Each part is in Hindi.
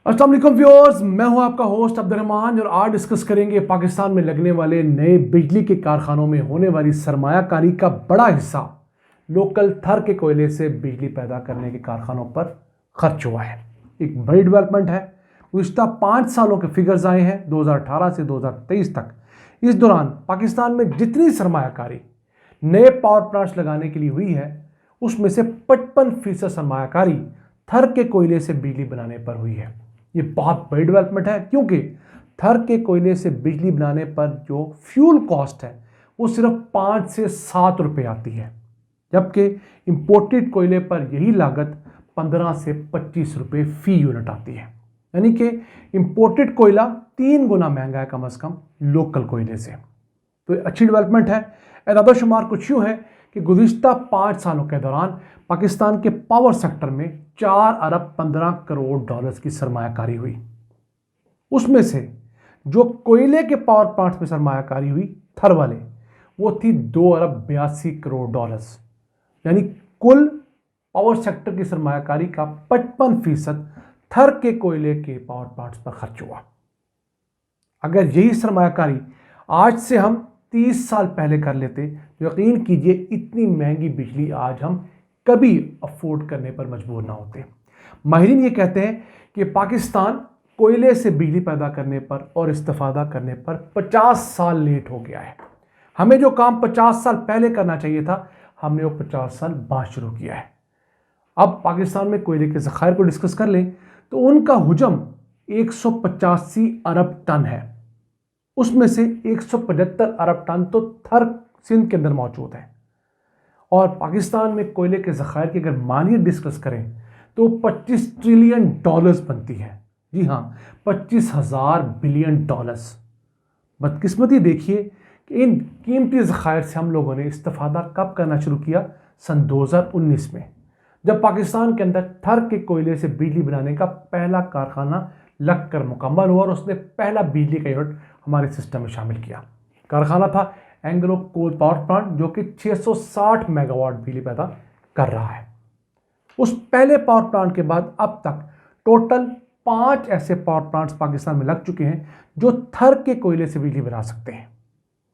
अस्सलाम वालेकुम व्यूअर्स, मैं हूं आपका होस्ट अब्दुर्रहमान और आज डिस्कस करेंगे पाकिस्तान में लगने वाले नए बिजली के कारखानों में होने वाली सरमायाकारी का बड़ा हिस्सा लोकल थर के कोयले से बिजली पैदा करने के कारखानों पर खर्च हुआ है। एक बड़ी डेवलपमेंट है। गुज़िश्ता 5 सालों के फिगर्स आए हैं 2018 से 2023 तक। इस दौरान पाकिस्तान में जितनी सरमायाकारी नए पावर प्लांट्स लगाने के लिए हुई है उसमें से 55% सरमायाकारी थर के कोयले से बिजली बनाने पर हुई है। ये बहुत बड़ी डेवलपमेंट है क्योंकि थर के कोयले से बिजली बनाने पर जो फ्यूल कॉस्ट है वो सिर्फ 5 से 7 रुपए आती है, जबकि इंपोर्टेड कोयले पर यही लागत 15 से 25 रुपए फी यूनिट आती है। यानी कि इंपोर्टेड कोयला 3 गुना महंगा है कम से कम लोकल कोयले से। तो अच्छी डेवलपमेंट है। एदादोशुमार कुछ यूँ है कि गुज़िश्ता 5 सालों के दौरान पाकिस्तान के पावर सेक्टर में 4 अरब 15 करोड़ डॉलर्स की सरमायाकारी हुई। उसमें से जो कोयले के पावर प्लांट्स में सरमायाकारी हुई थर वाले वो थी 2 अरब 82 करोड़ डॉलर्स। यानी कुल पावर सेक्टर की सरमायाकारी का 55% थर के कोयले के पावर प्लांट्स पर खर्च हुआ। अगर यही सरमायाकारी आज से हम 30 साल पहले कर लेते तो यकीन कीजिए इतनी महंगी बिजली आज हम कभी अफोर्ड करने पर मजबूर ना होते। माहिरीन ये कहते हैं कि पाकिस्तान कोयले से बिजली पैदा करने पर और इस्तेफादा करने पर 50 साल लेट हो गया है। हमें जो काम 50 साल पहले करना चाहिए था हमने वो 50 साल बाद शुरू किया है। अब पाकिस्तान में कोयले के ज़खायर को डिस्कस कर लें तो उनका हुजम 185 अरब टन है। उसमें से 175 अरब टन तो थर सिंध के अंदर मौजूद है। और पाकिस्तान में कोयले के ज़खायर की अगर मानियत डिस्कस करें तो 25 ट्रिलियन डॉलर्स बनती है। जी हाँ, 25,000 बिलियन डॉलर्स। बदकिस्मती देखिए कि इन कीमती ज़खायर से हम लोगों ने इस्तेफादा कब करना शुरू किया? सन 2019 में, जब पाकिस्तान के अंदर थर के कोयले से बिजली बनाने का पहला कारखाना लगकर मुकम्मल हुआ और उसने पहला बिजली का यूनिट हमारे सिस्टम में शामिल किया। कारखाना था एंग्लो कोल पावर प्लांट जो कि 660 मेगावाट बिजली पैदा कर रहा है। उस पहले पावर प्लांट के बाद अब तक टोटल 5 ऐसे पावर प्लांट्स पाकिस्तान में लग चुके हैं जो थर के कोयले से बिजली बना सकते हैं,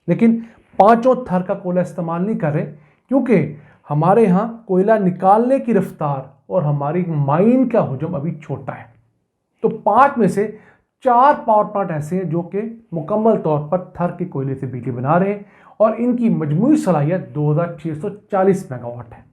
लेकिन पांचों थर का कोयला इस्तेमाल नहीं कर रहे क्योंकि हमारे यहाँ कोयला निकालने की रफ्तार और हमारी माइन का हुजम अभी छोटा है। तो 5 में से 4 पावर प्लांट ऐसे हैं जो कि मुकम्मल तौर पर थर के कोयले से बिजली बना रहे हैं और इनकी मजमूई सलाहियत 2640 मेगावाट है।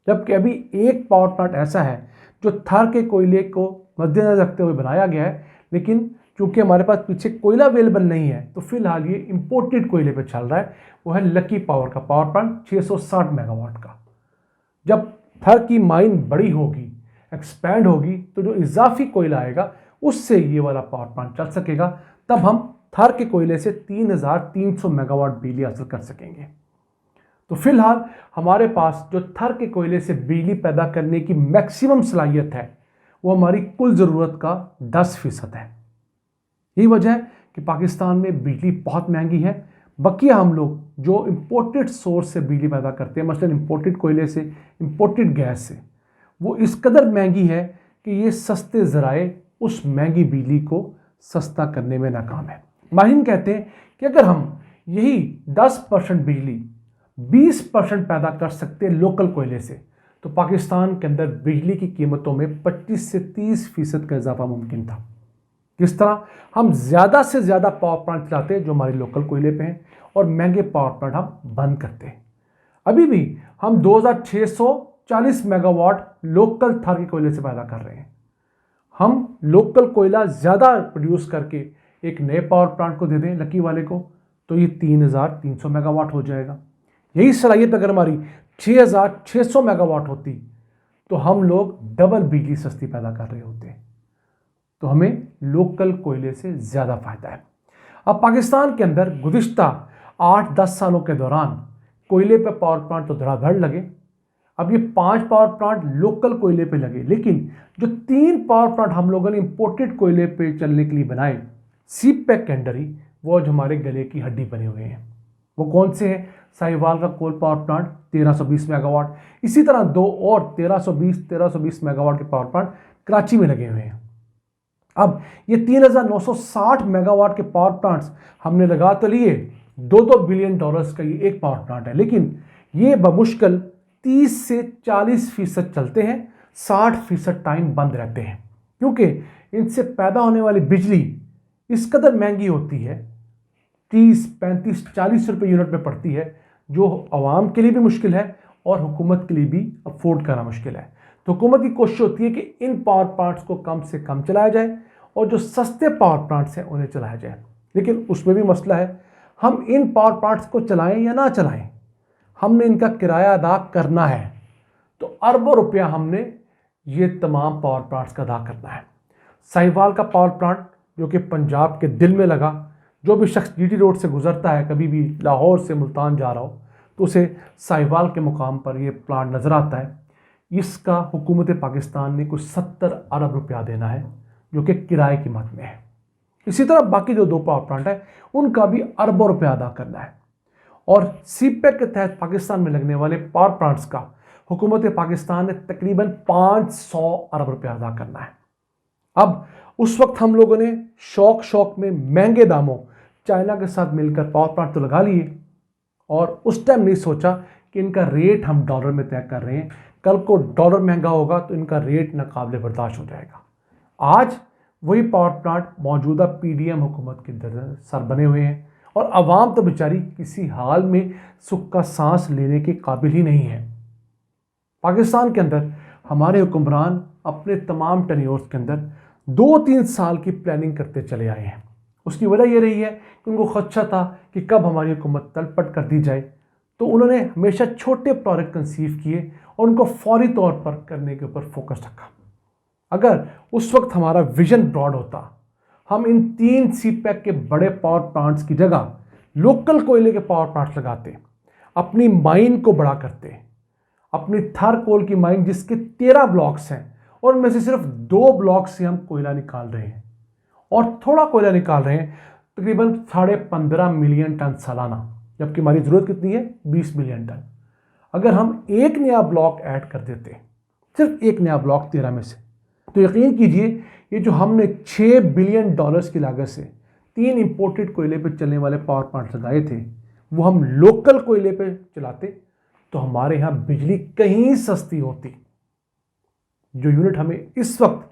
जबकि अभी एक पावर प्लांट ऐसा है जो थर के कोयले को मद्देनजर रखते हुए बनाया गया है, लेकिन चूंकि हमारे पास पीछे कोयला अवेलेबल नहीं है तो फिलहाल ये इंपोर्टेड कोयले पे चल रहा है। वो है लकी पावर का पावर प्लांट 660 मेगावाट का। जब थर की माइन बड़ी होगी, एक्सपैंड होगी, तो जो इजाफी कोयला आएगा उससे ये वाला पावर प्लांट चल सकेगा। तब हम थर के कोयले से 3300 मेगावाट बिजली हासिल कर सकेंगे। तो फिलहाल हमारे पास जो थर के कोयले से बिजली पैदा करने की मैक्सिमम सलाहियत है वो हमारी कुल ज़रूरत का 10% है। यही वजह है कि पाकिस्तान में बिजली बहुत महंगी है। बकिया हम लोग जो इंपोर्टेड सोर्स से बिजली पैदा करते हैं, मसलन इंपोर्टेड कोयले से, इंपोर्टेड गैस से, वो इस कदर महंगी है कि ये सस्ते ज़राए उस महंगी बिजली को सस्ता करने में नाकाम है। माहिरीन कहते हैं कि अगर हम यही 10% बिजली 20% पैदा कर सकते लोकल कोयले से तो पाकिस्तान के अंदर बिजली की कीमतों में 25 से 30% का इजाफा मुमकिन था। किस तरह? हम ज़्यादा से ज़्यादा पावर प्लांट चलाते हैं जो हमारे लोकल कोयले पे हैं और महंगे पावर प्लांट हम बंद करते हैं। अभी भी हम 2640 मेगावाट लोकल थर के कोयले से पैदा कर रहे हैं। हम लोकल कोयला ज़्यादा प्रोड्यूस करके एक नए पावर प्लांट को दे दें लकी वाले को तो ये 3300 मेगावाट हो जाएगा। यही सलाहियत अगर हमारी 6600 मेगावाट होती तो हम लोग डबल बिजली सस्ती पैदा कर रहे होते। तो हमें लोकल कोयले से ज़्यादा फ़ायदा है। अब पाकिस्तान के अंदर गुज़िश्ता 8-10 सालों के दौरान कोयले पे पावर प्लांट तो धड़ाधड़ लगे। अब ये 5 पावर प्लांट लोकल कोयले पे लगे, लेकिन जो 3 पावर प्लांट हम लोगों ने इंपोर्टेड कोयले पे चलने के लिए बनाए, सीपैक कैंडरी, वो जो हमारे गले की हड्डी बने हुए हैं। वो कौन से हैं? साहिवाल का कोल पावर प्लांट 1320 मेगावाट, इसी तरह 2 और 1320 मेगावाट के पावर प्लांट कराची में लगे हुए हैं। अब ये 3,960 मेगावाट के पावर प्लांट्स हमने लगा तो लिए, $2 बिलियन का ये एक पावर प्लांट है, लेकिन ये बमुश्किल 30 से 40% चलते हैं, 60% टाइम बंद रहते हैं, क्योंकि इनसे पैदा होने वाली बिजली इस कदर महंगी होती है, 30, 35, 40 रुपये यूनिट में पड़ती है, जो आवाम के लिए भी मुश्किल है और हुकूमत के लिए भी अफोर्ड करना मुश्किल है। तो हुकूमत की कोशिश होती है कि इन पावर प्लांट्स को कम से कम चलाया जाए और जो सस्ते पावर प्लांट्स हैं उन्हें चलाया जाए। लेकिन उसमें भी मसला है, हम इन पावर प्लांट्स को चलाएं या ना चलाएं, हमने इनका किराया अदा करना है, तो अरबों रुपया हमने ये तमाम पावर प्लांट्स का अदा करना है। साहिवाल का पावर प्लांट जो कि पंजाब के दिल में लगा, जो भी शख्स जीटी रोड से गुजरता है, कभी भी लाहौर से मुल्तान जा रहा हो, तो उसे साहिवाल के मुकाम पर यह प्लांट नज़र आता है। इसका हुकूमत पाकिस्तान ने कुछ 70 अरब रुपया देना है, जो कि किराए की मद में है। इसी तरह बाकी जो 2 पावर प्लांट है उनका भी अरबों रुपया अदा करना है। और सीपेक के तहत पाकिस्तान में लगने वाले पावर प्लांट्स का हुकूमत पाकिस्तान ने तकरीबन 500 अरब रुपया अदा करना है। अब उस वक्त हम लोगों ने शौक में महंगे दामों चाइना के साथ मिलकर पावर प्लांट तो लगा लिए, और उस टाइम नहीं सोचा कि इनका रेट हम डॉलर में तय कर रहे हैं, कल को डॉलर महंगा होगा तो इनका रेट नाकाबिले बर्दाश्त हो जाएगा। आज वही पावर प्लांट मौजूदा पीडीएम हुकूमत के सर बने हुए हैं, और आवाम तो बेचारी किसी हाल में सुख का सांस लेने के काबिल ही नहीं है। पाकिस्तान के अंदर हमारे हुक्मरान अपने तमाम टेन्योर्स के अंदर 2-3 साल की प्लानिंग करते चले आए हैं। उसकी वजह यह रही है कि उनको खदशा था कि कब हमारी हुकूमत तलपट कर दी जाए, तो उन्होंने हमेशा छोटे प्रोजेक्ट कंसीव किए और उनको फौरी तौर पर करने के ऊपर फोकस रखा। अगर उस वक्त हमारा विजन ब्रॉड होता, हम इन 3 सीपैक के बड़े पावर प्लांट्स की जगह लोकल कोयले के पावर प्लांट्स लगाते, अपनी माइन को बड़ा करते, अपनी थर कोल की माइन जिसके 13 ब्लॉक्स हैं और उनमें से सिर्फ 2 ब्लॉक से हम कोयला निकाल रहे हैं, और थोड़ा कोयला निकाल रहे हैं, तकरीबन 15.5 मिलियन टन सालाना, जबकि हमारी ज़रूरत कितनी है, 20 मिलियन टन। अगर हम एक नया ब्लॉक ऐड कर देते, सिर्फ एक नया ब्लॉक 13 में से, तो यकीन कीजिए ये जो हमने $6 बिलियन की लागत से 3 इंपोर्टेड कोयले पे चलने वाले पावर प्लांट लगाए थे, वो हम लोकल कोयले पे चलाते तो हमारे यहाँ बिजली कहीं सस्ती होती। जो यूनिट हमें इस वक्त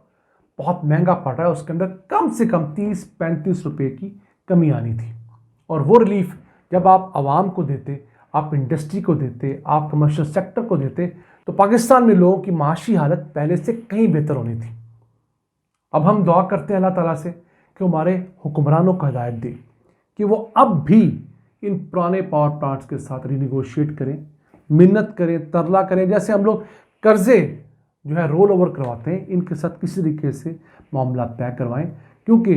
बहुत महंगा पड़ रहा है उसके अंदर कम से कम 30-35 रुपये की कमी आनी थी। और वो रिलीफ जब आप आवाम को देते, आप इंडस्ट्री को देते, आप कमर्शियल सेक्टर को देते, तो पाकिस्तान में लोगों की माशी हालत पहले से कहीं बेहतर होनी थी। अब हम दुआ करते हैं अल्लाह ताला से कि हमारे हुक्मरानों को हिदायत दे कि वो अब भी इन पुराने पावर प्लांट्स के साथ रीनिगोशिएट करें, मिन्नत करें, तरला करें। जैसे हम लोग कर्जे जो है रोल ओवर करवाते हैं, इनके साथ किसी तरीके से मामला तय करवाएं, क्योंकि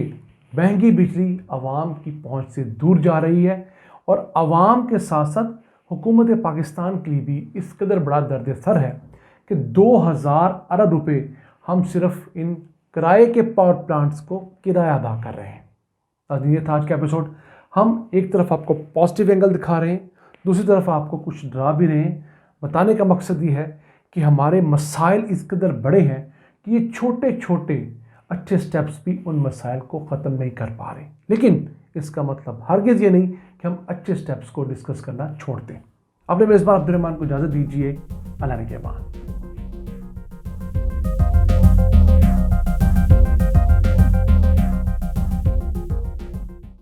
महंगी बिजली आवाम की पहुंच से दूर जा रही है और आवाम के साथ साथ हुकूमत पाकिस्तान के लिए भी इस कदर बड़ा दर्द सर है कि 2000 अरब रुपए हम सिर्फ इन किराए के पावर प्लांट्स को किराया अदा कर रहे हैं। ये था आज का एपिसोड। हम एक तरफ आपको पॉजिटिव एंगल दिखा रहे हैं, दूसरी तरफ आपको कुछ डरा भी रहे हैं। बताने का मकसद ये है कि हमारे मसाइल इस कदर बड़े हैं कि ये छोटे छोटे अच्छे स्टेप्स भी उन मसाइल को ख़त्म नहीं कर पा रहे। लेकिन इसका मतलब हरगिज़ ये नहीं कि हम अच्छे स्टेप्स को डिस्कस करना छोड़ दें। अपने मेज़बान अब्दुर्रहमान को इजाज़त दीजिए। अल्लाह ने के बाद।